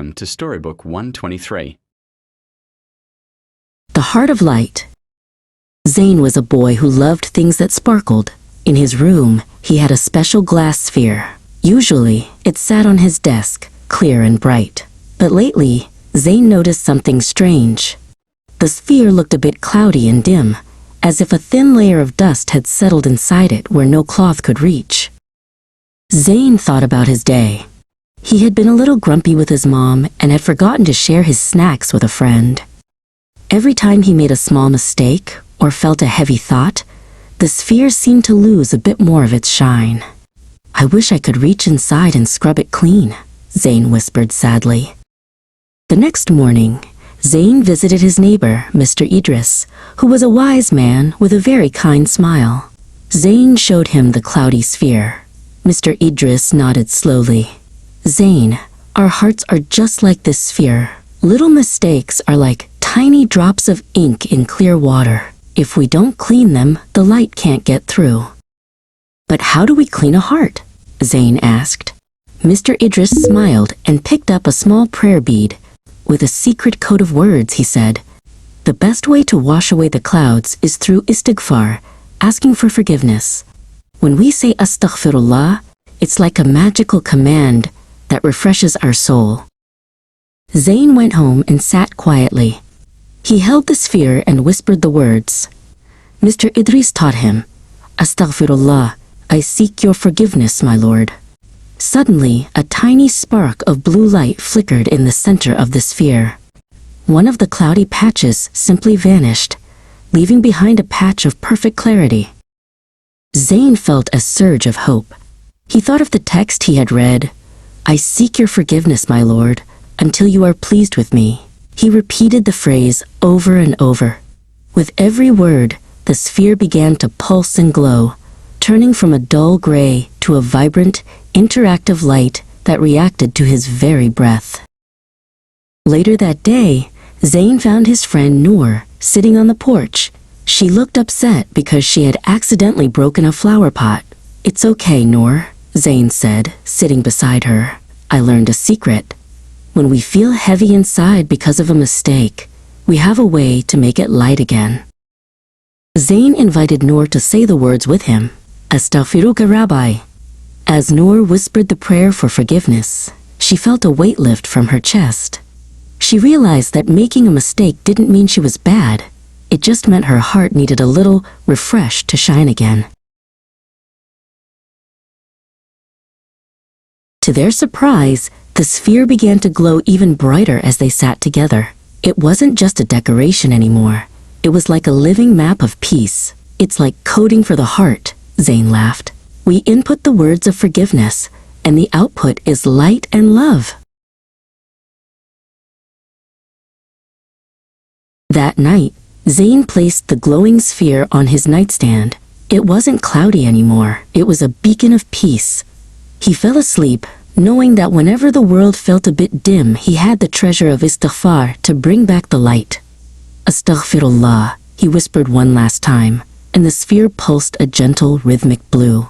Welcome to Storybook 123. The Heart of Light. Zayn was a boy who loved things that sparkled. In his room, he had a special glass sphere. Usually, it sat on his desk, clear and bright. But lately, Zayn noticed something strange. The sphere looked a bit cloudy and dim, as if a thin layer of dust had settled inside it where no cloth could reach. Zayn thought about his day. He had been a little grumpy with his mom and had forgotten to share his snacks with a friend. Every time he made a small mistake or felt a heavy thought, the sphere seemed to lose a bit more of its shine. "I wish I could reach inside and scrub it clean," Zayn whispered sadly. The next morning, Zayn visited his neighbor, Mr. Idris, who was a wise man with a very kind smile. Zayn showed him the cloudy sphere. Mr. Idris nodded slowly. "Zayn, our hearts are just like this sphere. Little mistakes are like tiny drops of ink in clear water. If we don't clean them, the light can't get through." "But how do we clean a heart?" Zayn asked. Mr. Idris smiled and picked up a small prayer bead. "With a secret code of words," he said. "The best way to wash away the clouds is through istighfar, asking for forgiveness. When we say astaghfirullah, it's like a magical command that refreshes our soul." Zayn went home and sat quietly. He held the sphere and whispered the words. Mr. Idris taught him, "Astaghfirullah, I seek your forgiveness, my Lord." Suddenly, a tiny spark of blue light flickered in the center of the sphere. One of the cloudy patches simply vanished, leaving behind a patch of perfect clarity. Zayn felt a surge of hope. He thought of the text he had read, "I seek your forgiveness, my Lord, until you are pleased with me." He repeated the phrase over and over. With every word, the sphere began to pulse and glow, turning from a dull gray to a vibrant, interactive light that reacted to his very breath. Later that day, Zayn found his friend Noor sitting on the porch. She looked upset because she had accidentally broken a flower pot. "It's okay, Noor," Zayn said, sitting beside her. "I learned a secret. When we feel heavy inside because of a mistake, we have a way to make it light again." Zayn invited Noor to say the words with him. "Astaghfiruka, Rabbi." As Noor whispered the prayer for forgiveness, she felt a weight lift from her chest. She realized that making a mistake didn't mean she was bad. It just meant her heart needed a little refresh to shine again. To their surprise, the sphere began to glow even brighter as they sat together. It wasn't just a decoration anymore. It was like a living map of peace. "It's like coding for the heart," Zayn laughed. "We input the words of forgiveness, and the output is light and love." That night, Zayn placed the glowing sphere on his nightstand. It wasn't cloudy anymore. It was a beacon of peace. He fell asleep, knowing that whenever the world felt a bit dim, he had the treasure of istighfar to bring back the light. "Astaghfirullah," he whispered one last time, and the sphere pulsed a gentle, rhythmic blue.